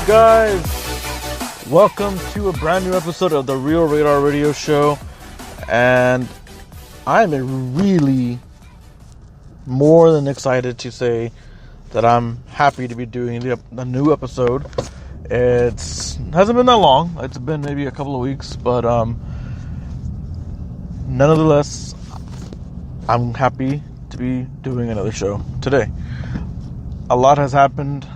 guys? Welcome to a brand new episode of the Real Radar Radio Show, and I'm really more than excited to say that I'm happy to be doing a new episode. It hasn't been that long. It's been maybe a couple of weeks, but nonetheless, I'm happy to be doing another show today. A lot has happened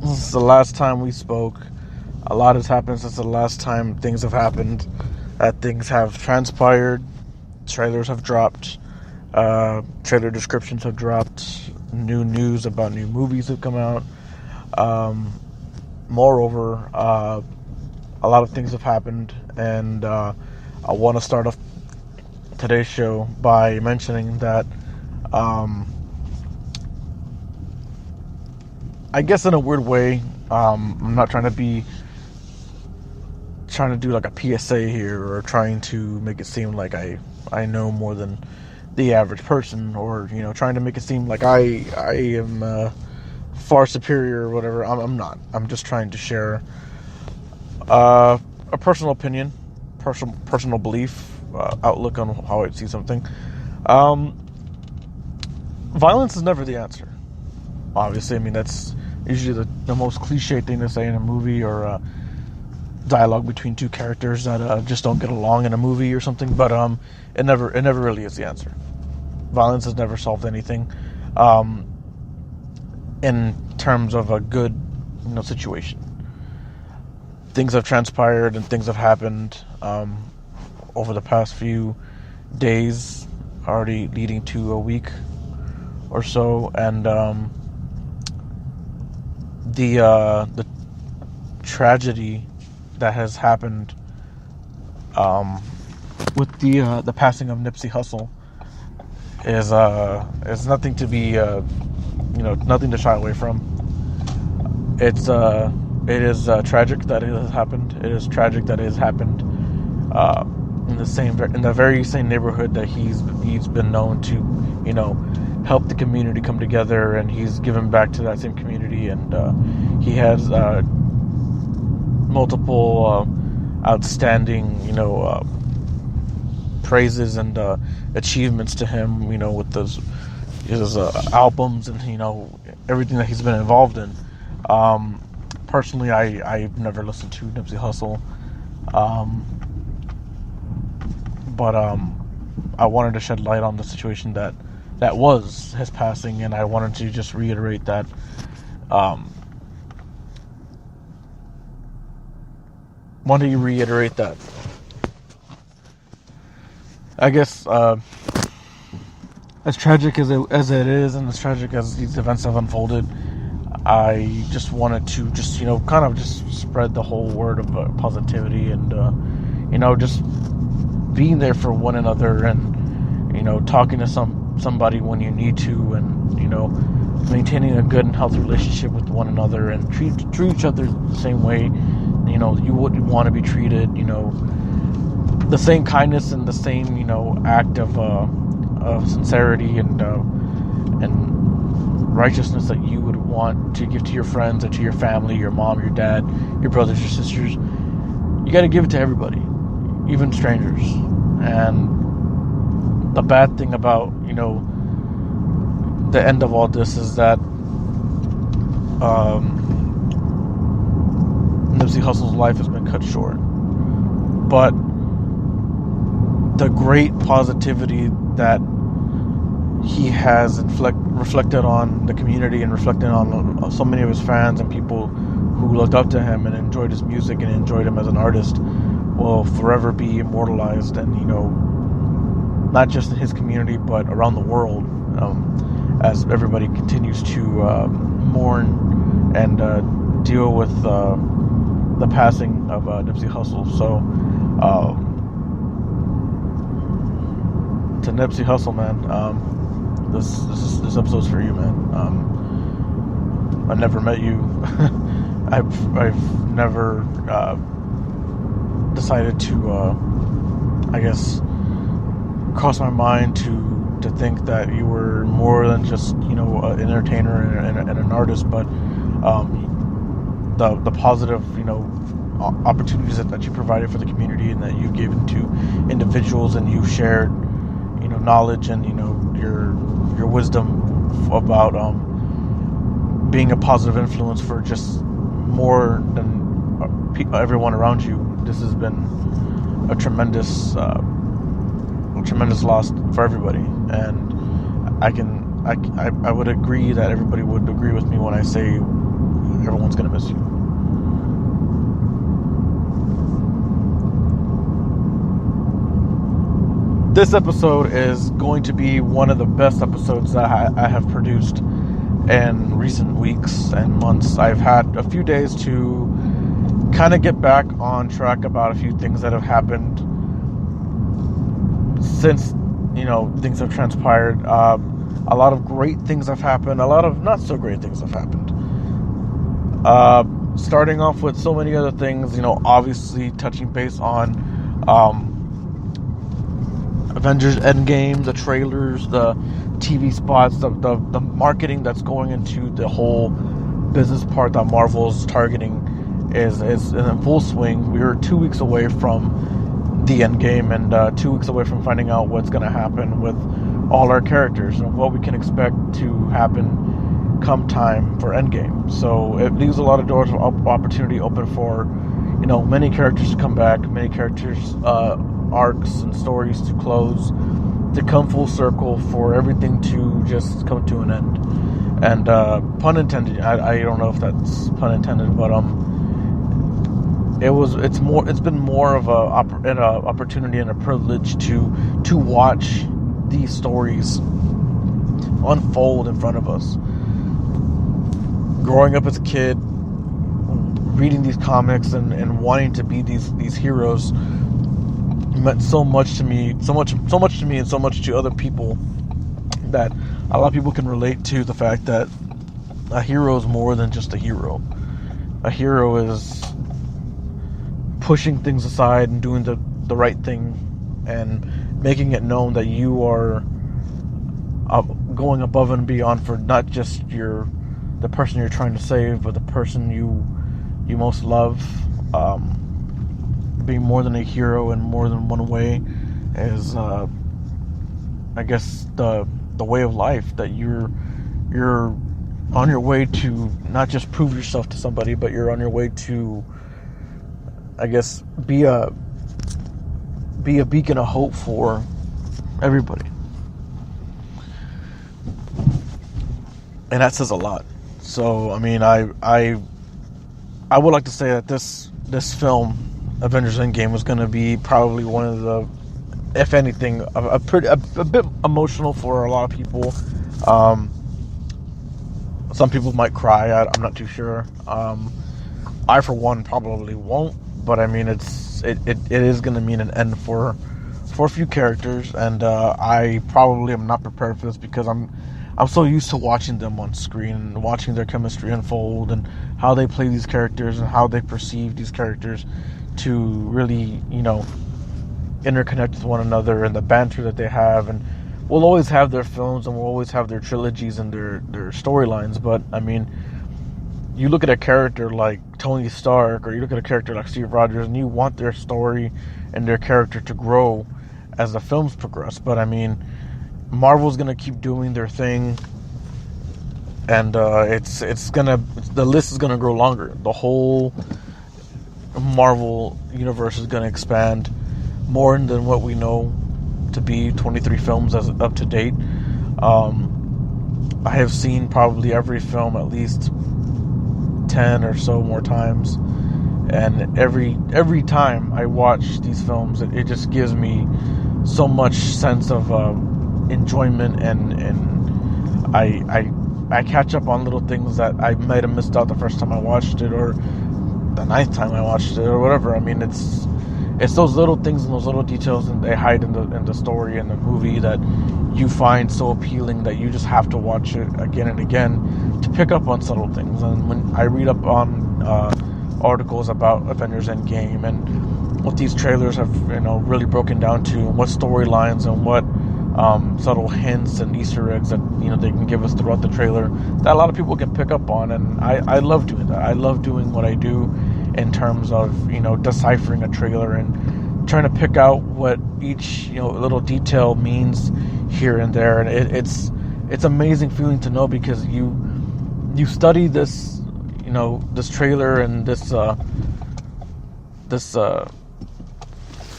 since the last time we spoke. A lot has happened since the last time things have happened. Things have transpired. Trailers have dropped. Trailer descriptions have dropped. New news about new movies have come out. Moreover, a lot of things have happened, and I want to start off today's show by mentioning that I guess in a weird way, I'm not trying to do like a PSA here, or trying to make it seem like I know more than the average person, or trying to make it seem like I am far superior or whatever. I'm not. I'm just trying to share a personal opinion, personal belief, outlook on how I see something. Violence is never the answer. Obviously, I mean, that's usually the most cliche thing to say in a movie, or dialogue between two characters that just don't get along in a movie or something. But it never really is the answer. Violence has never solved anything in terms of a good situation. Things have transpired and things have happened over the past few days, already leading to a week or so, and the tragedy that has happened with the passing of Nipsey Hussle is nothing to be nothing to shy away from. It is tragic that it has happened. It is tragic that it has happened in the very same neighborhood that he's been known to help the community come together, and he's given back to that same community, and he has multiple outstanding praises and achievements to him, with his albums and everything that he's been involved in. Personally, I've never listened to Nipsey Hussle, but I wanted to shed light on the situation that was his passing, and I wanted to just reiterate that I guess as tragic as it is, and as tragic as these events have unfolded, I just wanted to just kind of just spread the whole word of positivity, and just being there for one another, and talking to somebody when you need to, and maintaining a good and healthy relationship with one another, and treat each other the same way you would want to be treated, the same kindness and the same act of sincerity and righteousness that you would want to give to your friends and to your family, your mom, your dad, your brothers, your sisters. You got to give it to everybody, even strangers. And the bad thing about the end of all this is that Nipsey Hussle's life has been cut short. But the great positivity that he has reflected on the community, and reflected on so many of his fans and people who looked up to him and enjoyed his music and enjoyed him as an artist, will forever be immortalized, and not just in his community but around the world, as everybody continues to mourn and deal with the passing of Nipsey Hussle. So to Nipsey Hussle, man, this episode's for you, man. I never met you. I've never decided to I guess cross my mind to think that you were more than just an entertainer and an artist, but the positive, opportunities that you provided for the community and that you've given to individuals, and you've shared, knowledge and, your wisdom about being a positive influence for just more than everyone around you. This has been a tremendous loss for everybody, and I would agree that everybody would agree with me when I say everyone's gonna miss you. This episode is going to be one of the best episodes that I have produced in recent weeks and months. I've had a few days to kind of get back on track about a few things that have happened since, things have transpired. A lot of great things have happened. A lot of not so great things have happened. Starting off with so many other things, obviously touching base on Avengers Endgame, the trailers, the TV spots, the marketing that's going into the whole business part that Marvel's targeting is in full swing. We are 2 weeks away from the Endgame, and 2 weeks away from finding out what's going to happen with all our characters and what we can expect to happen come time for Endgame. So it leaves a lot of doors of opportunity open for, many characters to come back, many characters, arcs and stories to close, to come full circle, for everything to just come to an end. And pun intended. I don't know if that's pun intended, but it's been more of an opportunity and a privilege to watch these stories unfold in front of us. Growing up as a kid, reading these comics and wanting to be these heroes meant so much to me, so much to me, and so much to other people, that a lot of people can relate to the fact that a hero is more than just a hero. A hero is pushing things aside and doing the right thing, and making it known that you are going above and beyond for not just the person you're trying to save, but the person you most love. Being more than a hero in more than one way is, I guess, the way of life, that you're on your way to not just prove yourself to somebody, but you're on your way to, I guess, be a beacon of hope for everybody. And that says a lot. So, I mean, I would like to say that this film, Avengers Endgame, was going to be probably one of the, if anything, a bit emotional for a lot of people. Some people might cry. I'm not too sure. I, for one, probably won't. But I mean, it is going to mean an end for a few characters, and I probably am not prepared for this, because I'm so used to watching them on screen and watching their chemistry unfold, and how they play these characters and how they perceive these characters to really, interconnect with one another, and the banter that they have. And we'll always have their films, and we'll always have their trilogies and their storylines. But I mean, you look at a character like Tony Stark, or you look at a character like Steve Rogers, and you want their story and their character to grow as the films progress. But I mean, Marvel's gonna keep doing their thing, and the list is gonna grow longer. The whole Marvel universe is gonna expand more than what we know to be 23 films as up to date. I have seen probably every film at least 10 or so more times, and every time I watch these films, it just gives me so much sense of enjoyment, and I catch up on little things that I might have missed out the first time I watched it, or the 9th time I watched it, or whatever. I mean, it's those little things and those little details that they hide in the story and the movie that you find so appealing that you just have to watch it again and again to pick up on subtle things. And when I read up on articles about Avengers Endgame and what these trailers have really broken down to, and what storylines and what subtle hints and Easter eggs that they can give us throughout the trailer that a lot of people can pick up on, and I love doing that. I love doing what I do in terms of deciphering a trailer and trying to pick out what each little detail means here and there, and it's amazing feeling to know, because you study this this trailer and this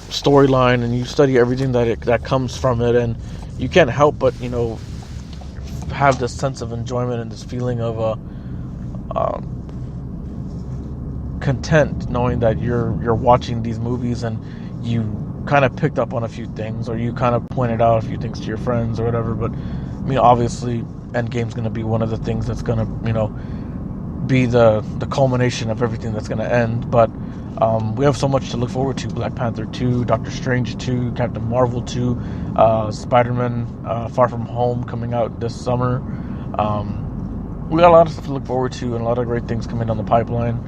storyline, and you study everything that comes from it, and you can't help but have this sense of enjoyment and this feeling of content, knowing that you're watching these movies and you kind of picked up on a few things, or you kind of pointed out a few things to your friends or whatever. But obviously Endgame's going to be one of the things that's going to be the culmination of everything that's going to end. But we have so much to look forward to. Black Panther 2, Doctor Strange 2, Captain Marvel 2, Spider-Man Far From Home coming out this summer. We got a lot of stuff to look forward to, and a lot of great things coming down the pipeline.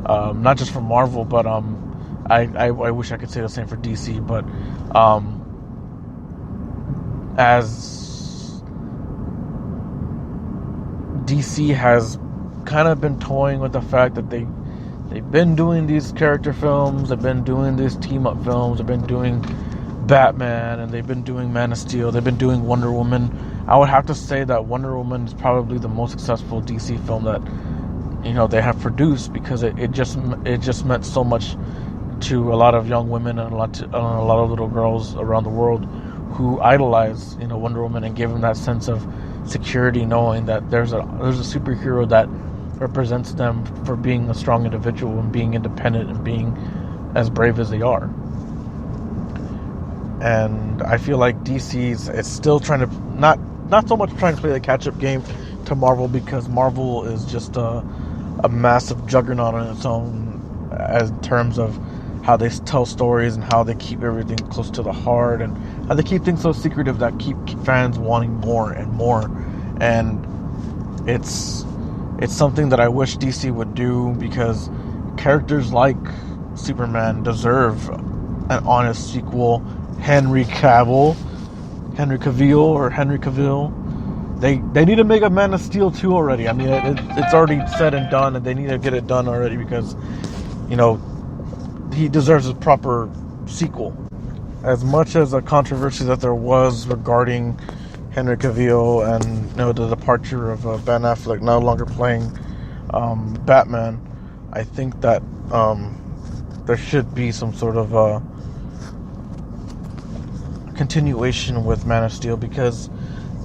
Not just from Marvel, but I wish I could say the same for DC. But as DC has kind of been toying with the fact that they've been doing these character films, they've been doing these team-up films, they've been doing Batman, and they've been doing Man of Steel, they've been doing Wonder Woman. I would have to say that Wonder Woman is probably the most successful DC film that they have produced, because it just meant so much to a lot of young women and a lot of little girls around the world who idolize Wonder Woman, and gave them that sense of security, knowing that there's a superhero that represents them for being a strong individual and being independent and being as brave as they are. And I feel like DC is still trying to not so much trying to play the catch-up game to Marvel, because Marvel is just a massive juggernaut on its own, as in terms of how they tell stories and how they keep everything close to the heart, and how they keep things so secretive that keep fans wanting more and more. And it's something that I wish DC would do, because characters like Superman deserve an honest sequel. Henry Cavill, they need to make a Man of Steel 2 already. I mean, it's already said and done, and they need to get it done already, because he deserves a proper sequel. As much as a controversy that there was regarding Henry Cavill and the departure of Ben Affleck no longer playing Batman, I think that there should be some sort of continuation with Man of Steel, because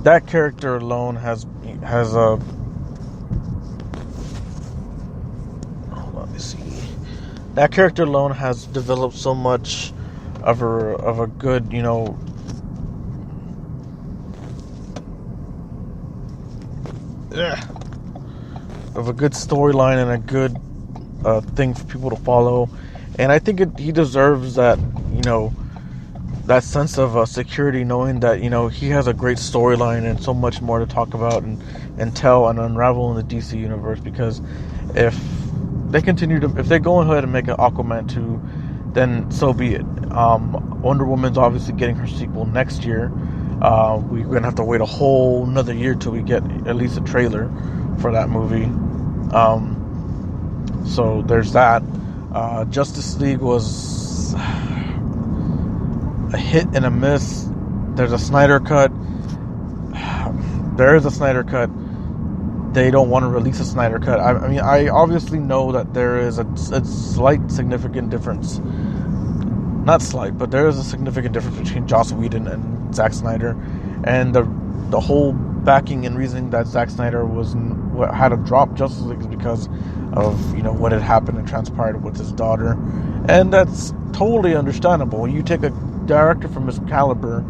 that character alone has a let me see. That character alone has developed so much of a good of a good storyline and a good thing for people to follow. And I think he deserves that that sense of security, knowing that he has a great storyline and so much more to talk about and tell and unravel in the DC universe. Because if they go ahead and make an Aquaman 2, then so be it. Wonder Woman's obviously getting her sequel next year. We're gonna have to wait a whole another year till we get at least a trailer for that movie. So there's that. Justice League was a hit and a miss. There's a Snyder Cut. There is a Snyder Cut. They don't want to release a Snyder Cut. I mean, I obviously know that there is a slight significant difference. Not slight, but there is a significant difference between Joss Whedon and Zack Snyder. And the whole backing and reasoning that Zack Snyder had to drop Justice League is because of what had happened and transpired with his daughter. And that's totally understandable. You take a director from his caliber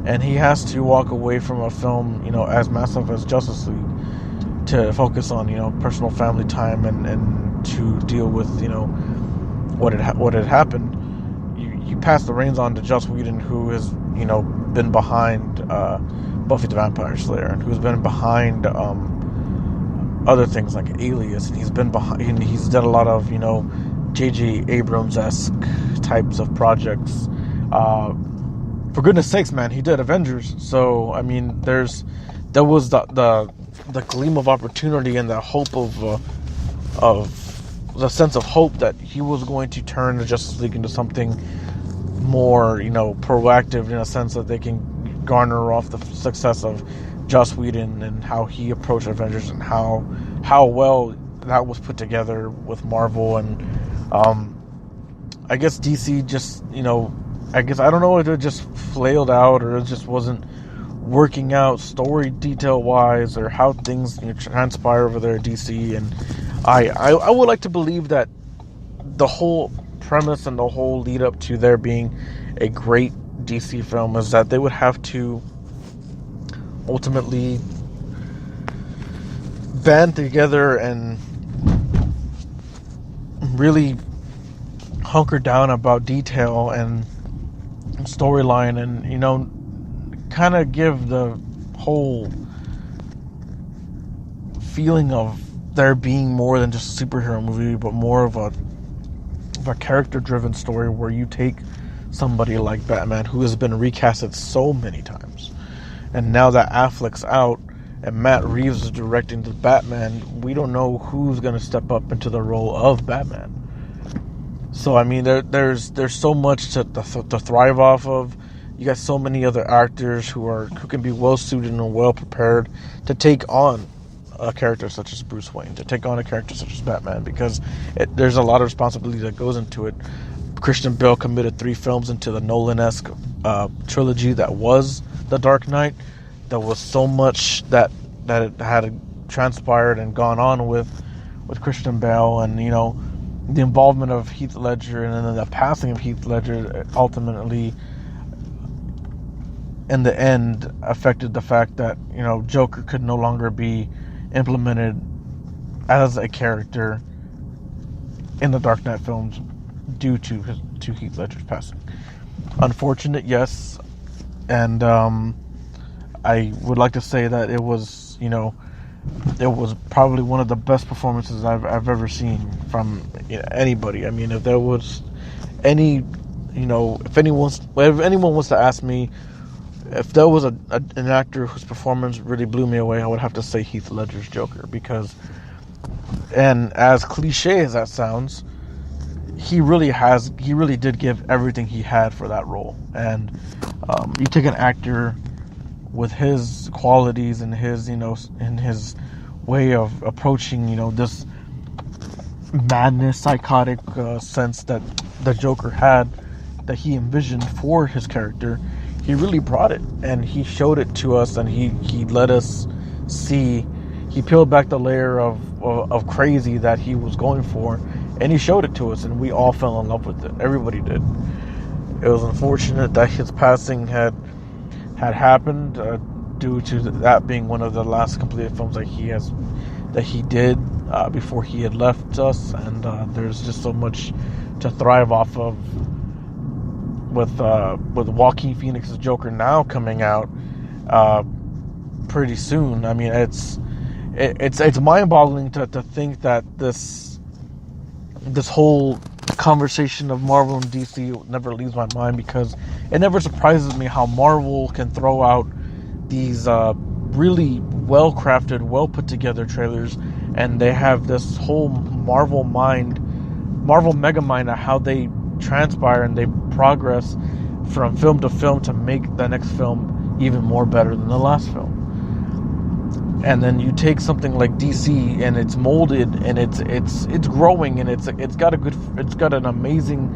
and he has to walk away from a film as massive as Justice League to focus on personal family time and to deal with what had happened. You pass the reins on to Joss Whedon, who has been behind Buffy the Vampire Slayer, and who's been behind other things like Alias, and he's done a lot of J.J. Abrams-esque types of projects. for goodness sakes, man, he did Avengers. So I mean, there was the gleam of opportunity and the hope of the sense of hope that he was going to turn the Justice League into something more, proactive, in a sense that they can garner off the success of Joss Whedon and how he approached Avengers and how well that was put together with Marvel. And I guess DC just, I don't know if it just flailed out or it just wasn't working out story detail wise, or how things transpire over there at DC. And I would like to believe that the whole premise and the whole lead up to there being a great DC film is that they would have to ultimately band together and really hunker down about detail and storyline, and kind of give the whole feeling of there being more than just a superhero movie, but more of a character-driven story where you take somebody like Batman, who has been recasted so many times, and now that Affleck's out and Matt Reeves is directing the Batman, we don't know who's going to step up into the role of Batman. So I mean, there's so much to thrive off of. You got so many other actors who can be well suited and well prepared to take on a character such as Bruce Wayne, to take on a character such as Batman, because there's a lot of responsibility that goes into it. Christian Bale committed 3 films into the Nolan-esque trilogy that was The Dark Knight. There was so much that it had transpired and gone on with Christian Bale, and the involvement of Heath Ledger, and then the passing of Heath Ledger ultimately, in the end, affected the fact that Joker could no longer be implemented as a character in the Dark Knight films due to Heath Ledger's passing. Unfortunate, yes, and I would like to say that it was probably one of the best performances I've ever seen from anybody. I mean, if there was if anyone was to ask me if there was an actor whose performance really blew me away, I would have to say Heath Ledger's Joker, because, and as cliche as that sounds, he really did give everything he had for that role. And you take an actor with his qualities and his his way of approaching this madness, psychotic sense that the Joker had, that he envisioned for his character. He really brought it, and he showed it to us, and he let us see. He peeled back the layer of crazy that he was going for, and he showed it to us, and we all fell in love with it. Everybody did. It was unfortunate that his passing had happened due to that being one of the last completed films that he did before he had left us, and there's just so much to thrive off of with Joaquin Phoenix's Joker now coming out pretty soon. I mean, it's mind-boggling to think that this whole conversation of Marvel and DC never leaves my mind, because it never surprises me how Marvel can throw out these really well-crafted, well-put-together trailers, and they have this whole Marvel mega mind of how they transpire and they progress from film to film to make the next film even more better than the last film. And then you take something like DC, and it's molded, and it's growing, and it's got an amazing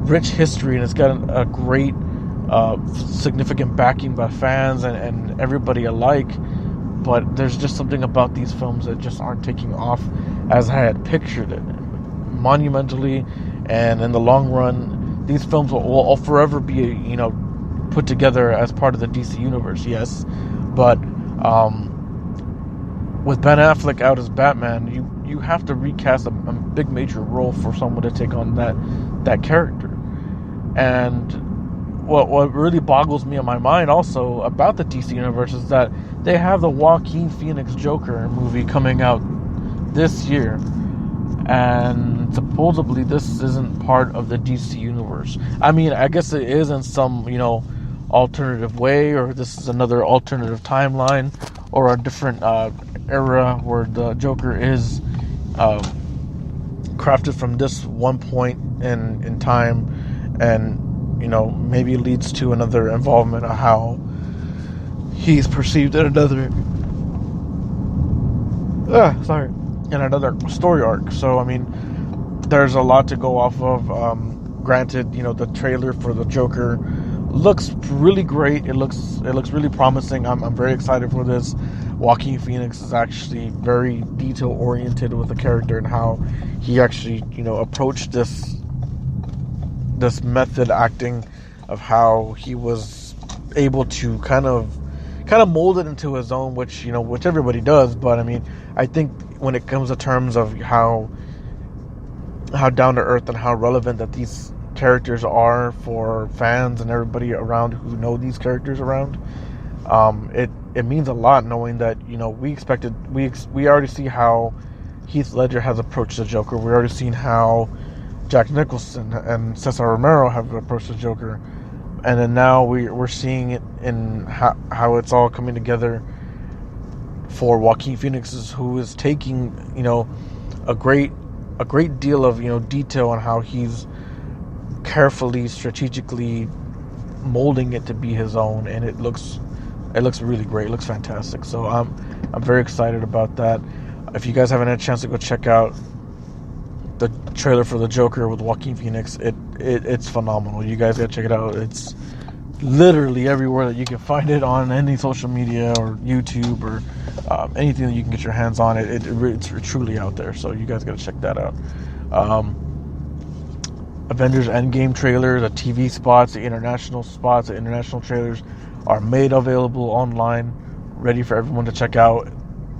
rich history, and it's got a great significant backing by fans and everybody alike. But there's just something about these films that just aren't taking off as I had pictured it, monumentally. And in the long run, these films will forever be, put together as part of the DC universe, yes. But with Ben Affleck out as Batman, you have to recast a big major role for someone to take on that character. And what really boggles me in my mind also about the DC universe is that they have the Joaquin Phoenix Joker movie coming out this year. and supposedly this isn't part of the DC universe. I mean, I guess it is in some, alternative way, or this is another alternative timeline, or a different era where the Joker is crafted from this one point in time, and maybe leads to another involvement of how he's perceived in another story arc. So I mean, there's a lot to go off of. Granted, the trailer for the Joker looks really great. It looks really promising. I'm very excited for this. Joaquin Phoenix is actually very detail oriented with the character and how he actually approached this method acting, of how he was able to kind of mold it into his own, which everybody does. But I mean, I think when it comes to terms of how down to earth and how relevant that these characters are for fans and everybody around who know these characters around, it means a lot knowing that we already see how Heath Ledger has approached the Joker. We already seen how Jack Nicholson and Cesar Romero have approached the Joker, and then now we're seeing it in how it's all coming together for Joaquin Phoenix, who is taking a great deal of detail on how he's carefully, strategically molding it to be his own, and it looks really great. It looks fantastic. So I'm very excited about that. If you guys haven't had a chance to go check out the trailer for the Joker with Joaquin Phoenix, it's phenomenal. You guys gotta check it out. It's literally everywhere that you can find it, on any social media or YouTube or anything that you can get your hands on. It's truly out there. So you guys gotta check that out. Avengers Endgame trailer, the TV spots, the international trailers are made available online, ready for everyone to check out.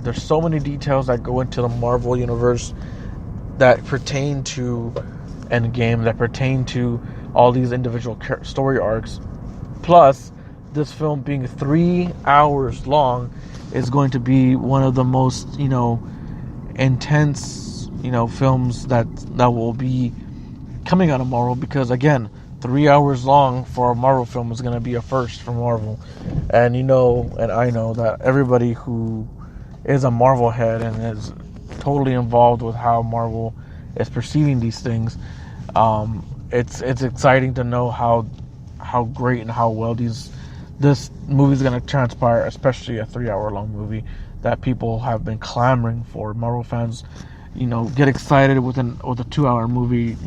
There's so many details that go into the Marvel universe that pertain to Endgame, that pertain to all these individual story arcs. Plus, this film being 3 hours long is going to be one of the most, intense, films that will be coming out of Marvel, because again, 3 hours long for a Marvel film is going to be a first for Marvel. And and I know that everybody who is a Marvel head and is totally involved with how Marvel is perceiving these things, it's exciting to know how great and how well this movie is going to transpire, especially a 3 hour long movie that people have been clamoring for. Marvel fans, get excited with a 2 hour movie,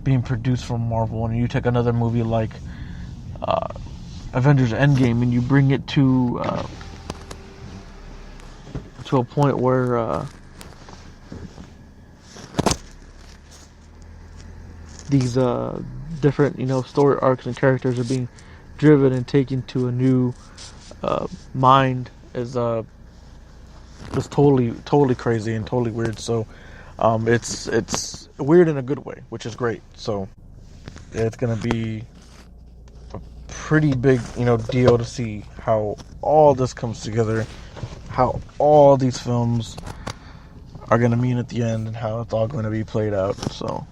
being produced from Marvel. And you take another movie like Avengers Endgame and you bring it to a point where these different story arcs and characters are being driven and taken to a new mind, is totally crazy and totally weird. So it's weird in a good way, which is great. So it's gonna be a pretty big deal to see how all this comes together, how all these films are gonna mean at the end, and how it's all going to be played out. So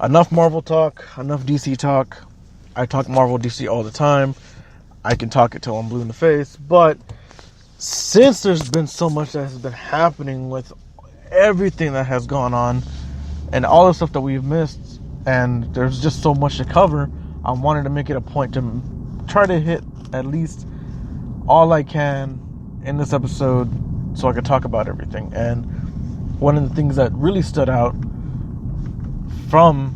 enough Marvel talk, enough DC talk. I talk Marvel, DC all the time. I can talk it till I'm blue in the face. But since there's been so much that has been happening with everything that has gone on and all the stuff that we've missed, and there's just so much to cover, I wanted to make it a point to try to hit at least all I can in this episode so I could talk about everything. And one of the things that really stood out from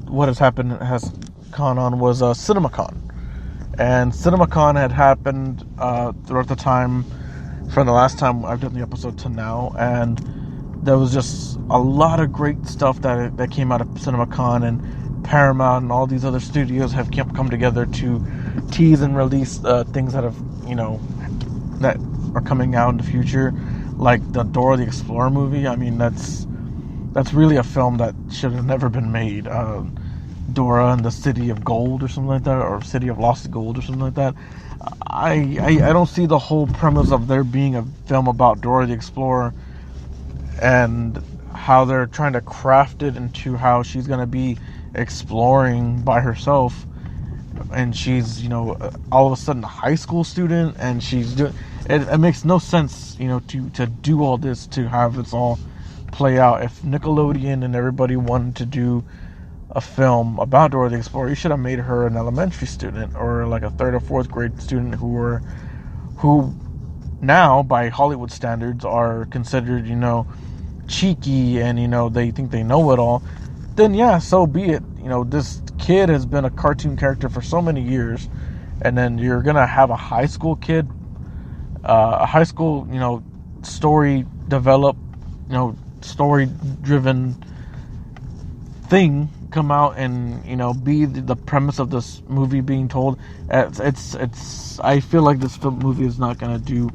what has gone on was CinemaCon. And CinemaCon had happened throughout the time, from the last time I've done the episode to now, and there was just a lot of great stuff that came out of CinemaCon, and Paramount and all these other studios have come together to tease and release things that have that are coming out in the future, like the Dora the Explorer movie. I mean, that's really a film that should have never been made. Dora and the City of Gold or something like that, or City of Lost Gold or something like that. I don't see the whole premise of there being a film about Dora the Explorer and how they're trying to craft it into how she's going to be exploring by herself, and she's, you know, all of a sudden a high school student, and she's doing it. It makes no sense, you know, to do all this, to have this all play out. If Nickelodeon and everybody wanted to do a film about Dora the Explorer, you should have made her an elementary student, or like a third or fourth grade student who now by Hollywood standards are considered, you know, cheeky, and, you know, they think they know it all. Then yeah, so be it. You know, this kid has been a cartoon character for so many years, and then you're gonna have a high school kid, a high school, you know, story develop, you know, story driven thing come out and, you know, be the premise of this movie being told. It's I feel like this movie is not gonna do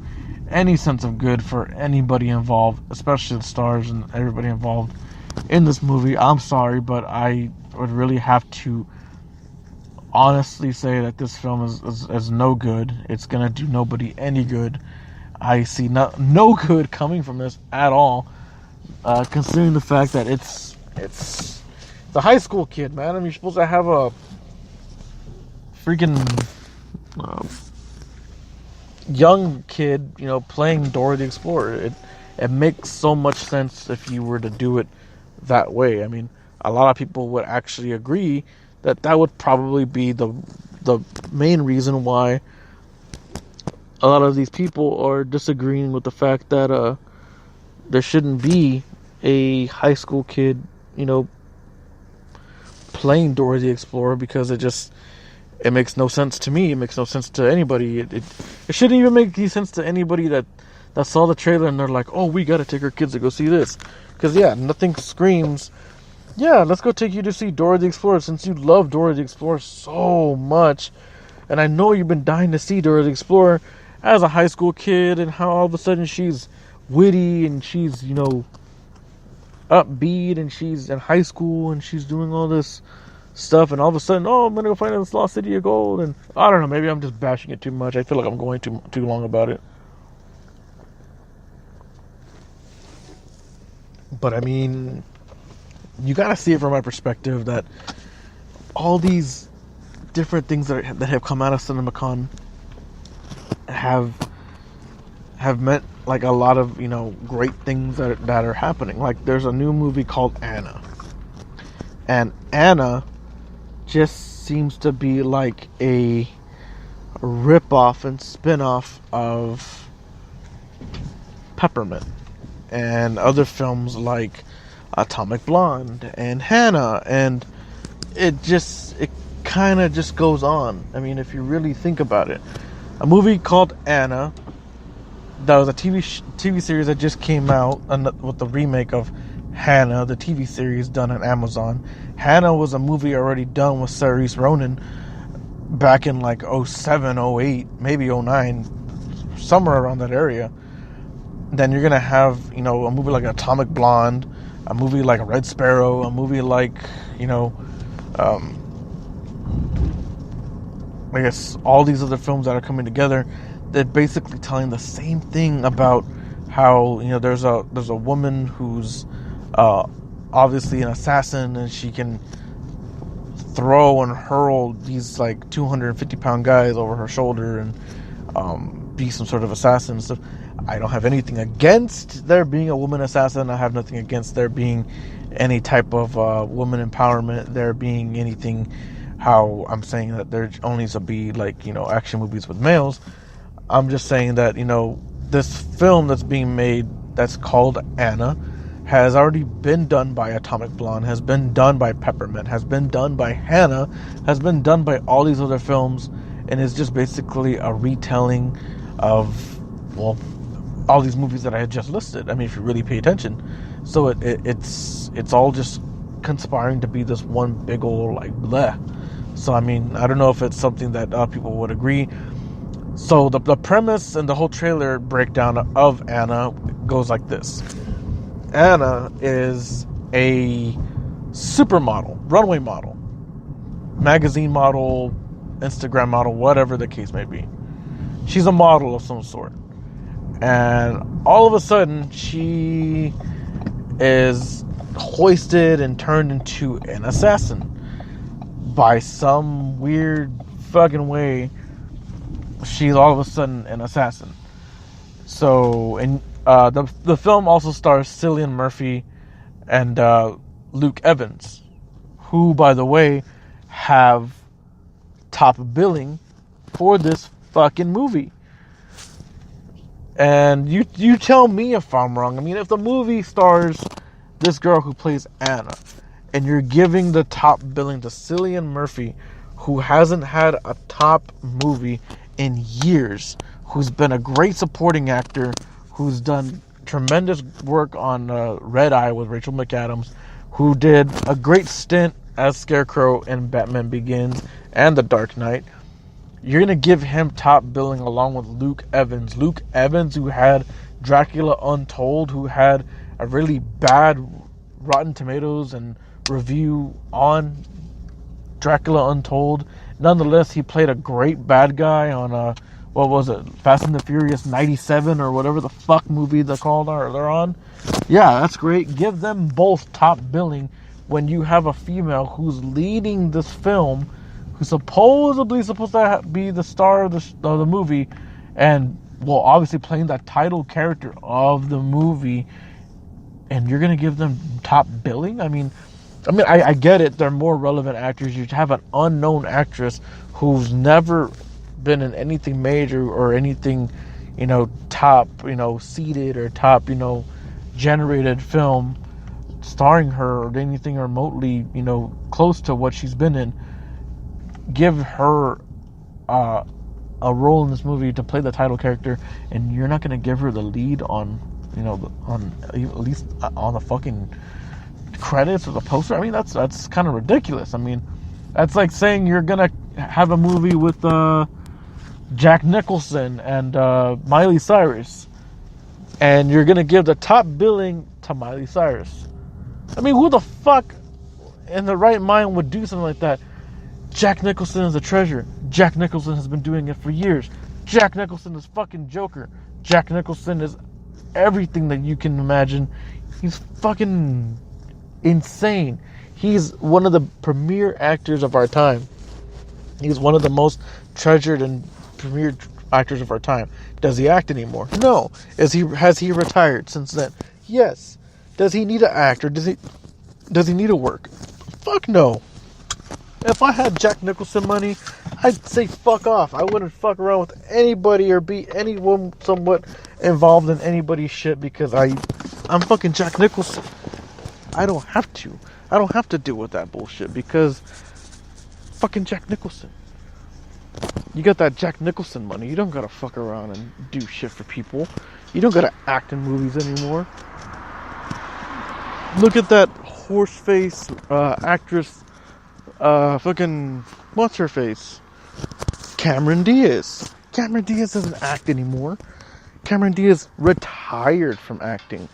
any sense of good for anybody involved, especially the stars and everybody involved in this movie. I'm sorry, but I would really have to honestly say that this film is no good. It's gonna do nobody any good. I see no good coming from this at all, considering the fact that it's the high school kid, man. I mean, you're supposed to have a freaking young kid, you know, playing Dora the Explorer. It makes so much sense if you were to do it that way. I mean, a lot of people would actually agree that would probably be the main reason why a lot of these people are disagreeing with the fact that there shouldn't be a high school kid, you know, playing Dora the Explorer, because it makes no sense to me. It makes no sense to anybody. It shouldn't even make any sense to anybody that saw the trailer and they're like, oh, we gotta take our kids to go see this. Because, yeah, nothing screams, yeah, let's go take you to see Dora the Explorer, since you love Dora the Explorer so much. And I know you've been dying to see Dora the Explorer as a high school kid, and how all of a sudden she's witty and she's, you know, upbeat, and she's in high school and she's doing all this stuff, and all of a sudden, oh, I'm gonna go find this lost city of gold. And I don't know, maybe I'm just bashing it too much. I feel like I'm going too long about it. But I mean, you gotta see it from my perspective that all these different things that have come out of CinemaCon have meant like a lot of, you know, great things that are happening. Like, there's a new movie called Anna, and Anna just seems to be like a rip-off and spin-off of Peppermint and other films like Atomic Blonde and Hannah, and it kind of just goes on. I mean, if you really think about it, a movie called Anna, that was a TV series that just came out with the remake of Hannah, the TV series done on Amazon. Hannah was a movie already done with Saoirse Ronan back in like 07, 08, maybe 09, somewhere around that area. Then you're gonna have, you know, a movie like Atomic Blonde, a movie like Red Sparrow, a movie like, you know, I guess all these other films that are coming together. They're basically telling the same thing about how, you know, there's a woman who's obviously an assassin, and she can throw and hurl these like 250-pound guys over her shoulder and be some sort of assassin and stuff. I don't have anything against there being a woman assassin. I have nothing against there being any type of woman empowerment, there being anything, how I'm saying that there only needs to be, like, you know, action movies with males. I'm just saying that, you know, this film that's being made that's called Anna has already been done by Atomic Blonde, has been done by Peppermint, has been done by Hannah, has been done by all these other films, and is just basically a retelling of, well, all these movies that I had just listed. I mean, if you really pay attention. So it's all just conspiring to be this one big old, like, bleh. So, I mean, I don't know if it's something that people would agree. So the premise and the whole trailer breakdown of Anna goes like this. Anna is a supermodel, runway model, magazine model, Instagram model, whatever the case may be. She's a model of some sort. And all of a sudden, she is hoisted and turned into an assassin by some weird fucking way. She's all of a sudden an assassin. So, and the film also stars Cillian Murphy and Luke Evans, who, by the way, have top billing for this fucking movie. And you tell me if I'm wrong. I mean, if the movie stars this girl who plays Anna, and you're giving the top billing to Cillian Murphy, who hasn't had a top movie in years, who's been a great supporting actor, who's done tremendous work on Red Eye with Rachel McAdams, who did a great stint as Scarecrow in Batman Begins and The Dark Knight. You're going to give him top billing along with Luke Evans. Luke Evans, who had Dracula Untold, who had a really bad Rotten Tomatoes and review on Dracula Untold. Nonetheless, he played a great bad guy on what was it, Fast and the Furious 97 or whatever the fuck movie they're on. Yeah, that's great. Give them both top billing when you have a female who's leading this film, who's supposedly supposed to be the star of the movie, and, well, obviously playing that title character of the movie, and you're going to give them top billing? I mean, I get it. They're more relevant actors. You have an unknown actress who's never been in anything major or anything, top, seeded or top, generated film starring her or anything remotely, close to what she's been in. Give her a role in this movie to play the title character, and you're not going to give her the lead on, on at least on the fucking credits or the poster. I mean, that's kind of ridiculous. I mean, that's like saying you're gonna have a movie with Jack Nicholson and Miley Cyrus, and you're gonna give the top billing to Miley Cyrus. I mean, who the fuck in the right mind would do something like that? Jack Nicholson is a treasure. Jack Nicholson has been doing it for years. Jack Nicholson is fucking Joker. Jack Nicholson is everything that you can imagine. He's fucking insane. He's one of the premier actors of our time. He's one of the most treasured and premier actors of our time. Does he act anymore? No. Has he retired since then? Yes. Does he need to act, or does he need to work? Fuck no. If I had Jack Nicholson money, I'd say fuck off. I wouldn't fuck around with anybody or be anyone somewhat involved in anybody's shit because I'm fucking Jack Nicholson. I don't have to. I don't have to deal with that bullshit because fucking Jack Nicholson. You got that Jack Nicholson money. You don't gotta fuck around and do shit for people. You don't gotta act in movies anymore. Look at that horse face actress. Fucking what's her face? Cameron Diaz. Cameron Diaz doesn't act anymore. Cameron Diaz retired from acting.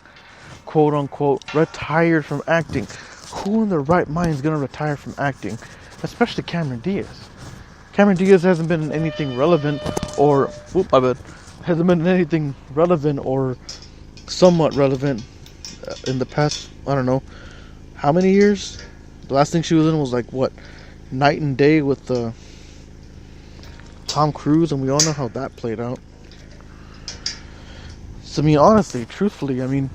Quote unquote, retired from acting. Who in their right mind is gonna retire from acting? Especially Cameron Diaz. Cameron Diaz hasn't been in anything relevant hasn't been in anything relevant or somewhat relevant in the past, I don't know, how many years? The last thing she was in was like, what, Night and Day with Tom Cruise, and we all know how that played out. So, I mean, honestly, truthfully, I mean,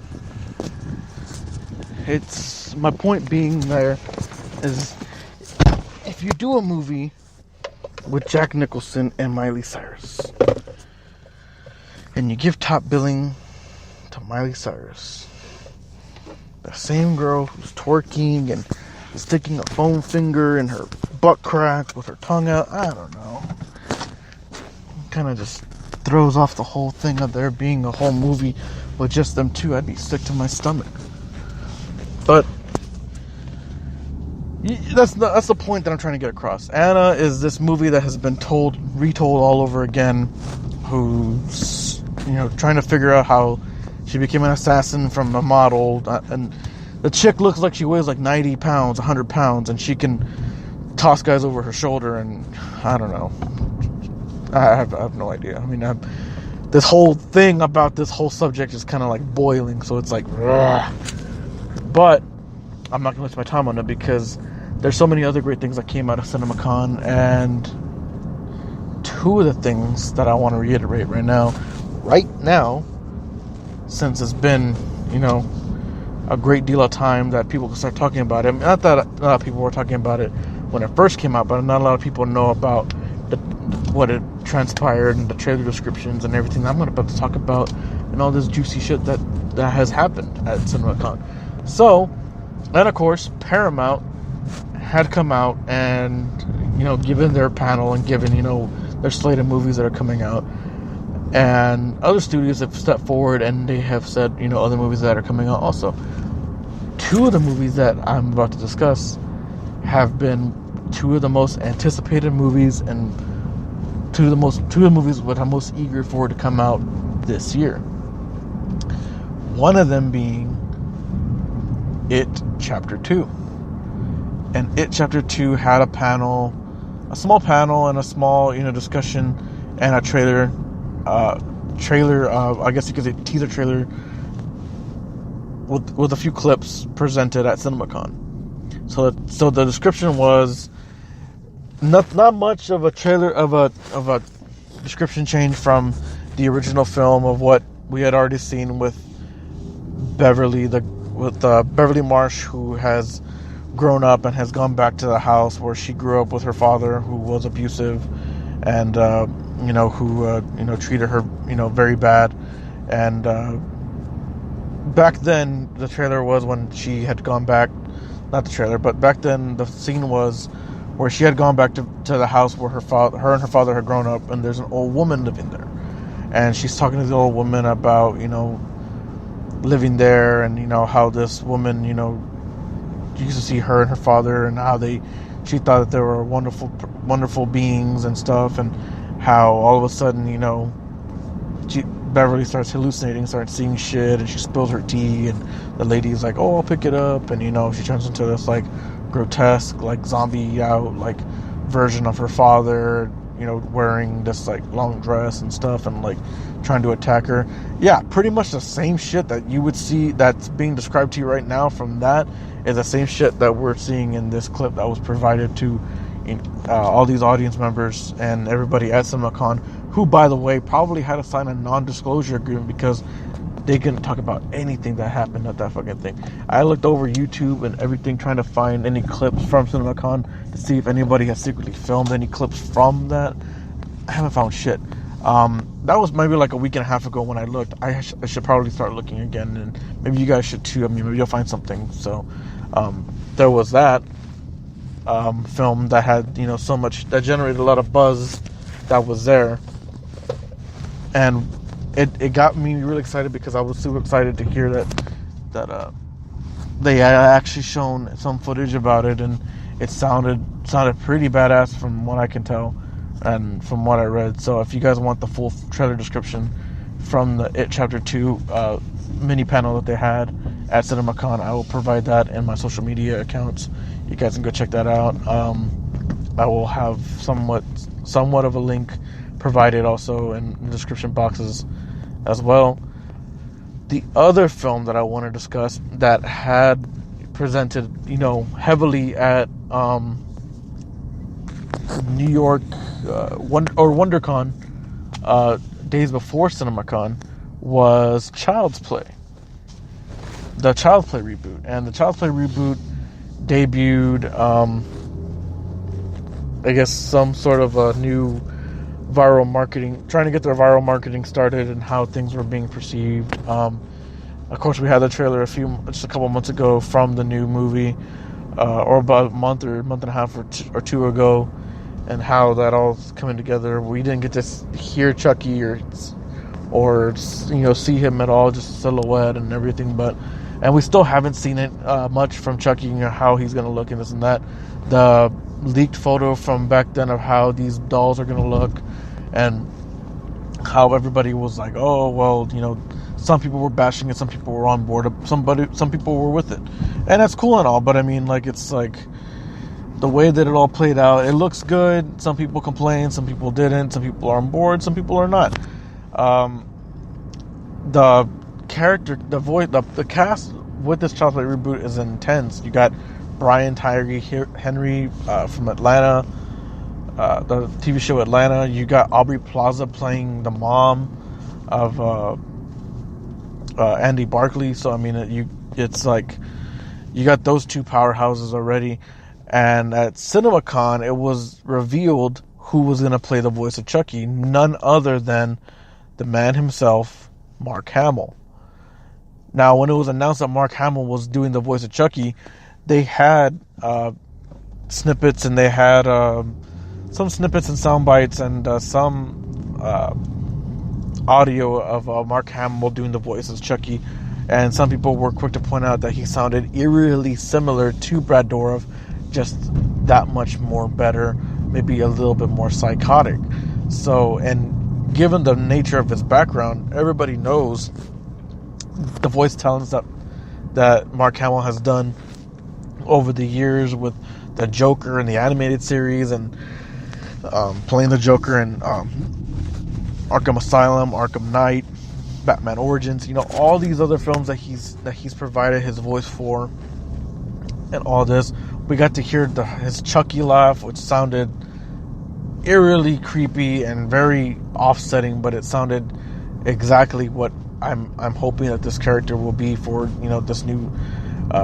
it's, my point being there is, if you do a movie with Jack Nicholson and Miley Cyrus, and you give top billing to Miley Cyrus, the same girl who's twerking and sticking a foam finger in her butt crack with her tongue out, I don't know, kind of just throws off the whole thing of there being a whole movie with just them two. I'd be sick to my stomach. But that's the point that I'm trying to get across. Anna is this movie that has been retold all over again, who's, trying to figure out how she became an assassin from a model, and the chick looks like she weighs like 90 pounds, 100 pounds, and she can toss guys over her shoulder, and I don't know. I have no idea. I mean, this whole thing about this whole subject is kind of like boiling, so it's like, ugh. But I'm not going to waste my time on it because there's so many other great things that came out of CinemaCon, and two of the things that I want to reiterate right now, since it's been, a great deal of time that people can start talking about it. Not that a lot of people were talking about it when it first came out, but not a lot of people know about what it transpired and the trailer descriptions and everything that I'm about to talk about and all this juicy shit that has happened at CinemaCon. So, and of course, Paramount had come out and, given their panel and given, their slate of movies that are coming out. And other studios have stepped forward and they have said, other movies that are coming out also. Two of the movies that I'm about to discuss have been two of the most anticipated movies and two of the movies that I'm most eager for to come out this year. One of them being It Chapter 2. And It Chapter 2 had a small panel and a small, discussion and a trailer, I guess you could say teaser trailer with a few clips presented at CinemaCon. So the description was not much of a trailer of a description change from the original film of what we had already seen with Beverly Marsh, who has grown up and has gone back to the house where she grew up with her father, who was abusive and who treated her very bad. And back then the trailer was when she had gone back, not the trailer, but back then the scene was where she had gone back to the house where her and her father had grown up, and there's an old woman living there, and she's talking to the old woman about living there, and how this woman used to see her and her father, and how she thought that they were wonderful beings and stuff, and how all of a sudden Beverly starts hallucinating, starts seeing shit, and she spills her tea, and the lady's like, "Oh, I'll pick it up," and she turns into this like grotesque, like zombie out like version of her father, wearing this like long dress and stuff, and like trying to attack her. Yeah, pretty much the same shit that you would see that's being described to you right now from that is the same shit that we're seeing in this clip that was provided to all these audience members and everybody at CinemaCon, who, by the way, probably had to sign a non-disclosure agreement because they couldn't talk about anything that happened at that fucking thing. I looked over YouTube and everything trying to find any clips from CinemaCon to see if anybody has secretly filmed any clips from that. I haven't found shit. That was maybe like a week and a half ago when I looked. I should probably start looking again, and maybe you guys should too. I mean, maybe you'll find something. So there was that film that had so much, that generated a lot of buzz that was there, and it got me really excited because I was super excited to hear that they had actually shown some footage about it, and it sounded pretty badass from what I can tell and from what I read. So if you guys want the full trailer description from the It Chapter 2 mini panel that they had at CinemaCon, I will provide that in my social media accounts. You guys can go check that out. I will have somewhat of a link provided also in the description boxes as well. The other film that I want to discuss that had presented, heavily at New York WonderCon days before CinemaCon was Child's Play. The Child's Play reboot. And the Child's Play reboot debuted, I guess, some sort of a new viral marketing, trying to get their viral marketing started and how things were being perceived. Of course, we had the trailer just a couple months ago from the new movie, or about a month and a half or two ago, and how that all's coming together. We didn't get to hear Chucky or see him at all, just silhouette and everything, and we still haven't seen it much from Chucky, how he's going to look and this and that. The leaked photo from back then of how these dolls are going to look, and how everybody was like, oh, well, some people were bashing it, some people were on board, some people were with it. And that's cool and all, but I mean, like, it's like the way that it all played out, it looks good. Some people complain, some people didn't, some people are on board, some people are not. The character, the voice, the cast with this Child's Play reboot is intense. You got Brian Tyree Henry from Atlanta, the TV show Atlanta. You got Aubrey Plaza playing the mom of Andy Barkley. So I mean, it's like you got those two powerhouses already. And at CinemaCon, it was revealed who was going to play the voice of Chucky. None other than the man himself, Mark Hamill. Now, when it was announced that Mark Hamill was doing the voice of Chucky, they had snippets, and they had some snippets and sound bites and some audio of Mark Hamill doing the voice of Chucky. And some people were quick to point out that he sounded eerily similar to Brad Dourif, just that much more better, maybe a little bit more psychotic. So, and given the nature of his background, everybody knows the voice talents that Mark Hamill has done over the years with the Joker in the animated series, and playing the Joker in Arkham Asylum, Arkham Knight, Batman Origins, all these other films that he's provided his voice for, and all this. We got to hear his Chucky laugh, which sounded eerily creepy and very offsetting, but it sounded exactly what I'm hoping that this character will be for this new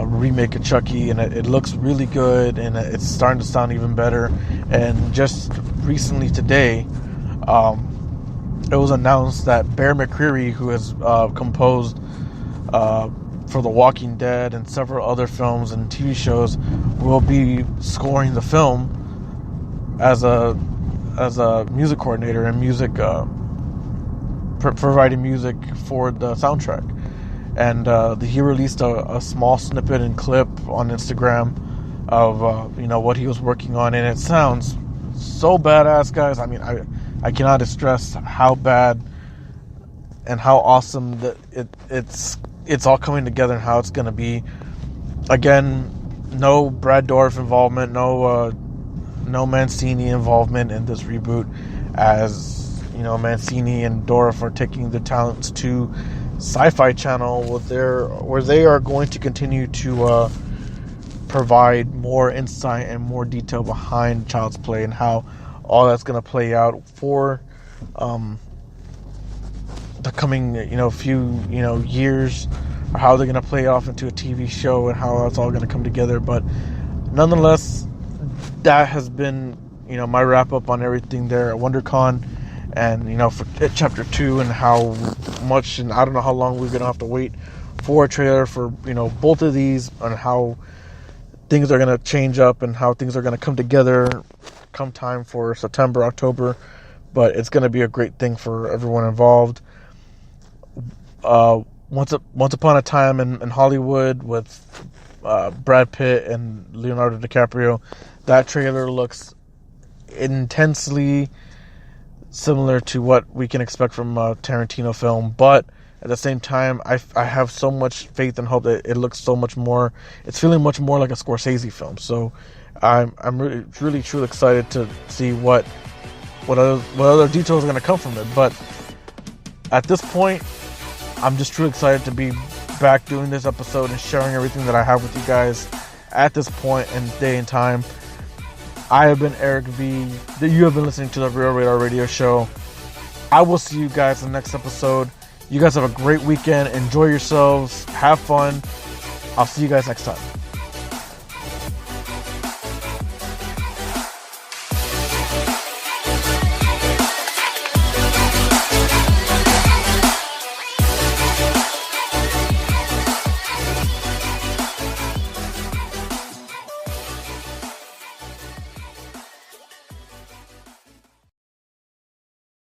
remake of Chucky, and it looks really good, and it's starting to sound even better. And just recently today, it was announced that Bear McCreary, who has composed for The Walking Dead and several other films and TV shows, will be scoring the film as a music coordinator and music providing music for the soundtrack. And he released a small snippet and clip on Instagram of what he was working on, and it sounds so badass, guys. I mean, I cannot stress how bad and how awesome that it's all coming together and how it's going to be. Again, no Brad Dourif involvement, no Mancini involvement in this reboot, as Mancini and Dourif are taking their talents to Sci-Fi Channel, where they are going to continue to provide more insight and more detail behind Child's Play and how all that's going to play out for the coming few years, or how they're going to play it off into a TV show and how it's all going to come together. But nonetheless, that has been my wrap up on everything there at WonderCon, and for Chapter 2 and how much, and I don't know how long we're going to have to wait for a trailer for both of these, and how things are going to change up and how things are going to come together come time for September, October. But it's going to be a great thing for everyone involved. Once Upon a Time in Hollywood with Brad Pitt and Leonardo DiCaprio, that trailer looks intensely similar to what we can expect from a Tarantino film, but at the same time, I have so much faith and hope that it looks so much more. It's feeling much more like a Scorsese film. So I'm really truly excited to see what other details are going to come from it. But at this point, I'm just truly excited to be back doing this episode and sharing everything that I have with you guys at this point in day and time. I have been Eric V. You have been listening to the Real Radar Radio Show. I will see you guys in the next episode. You guys have a great weekend. Enjoy yourselves. Have fun. I'll see you guys next time.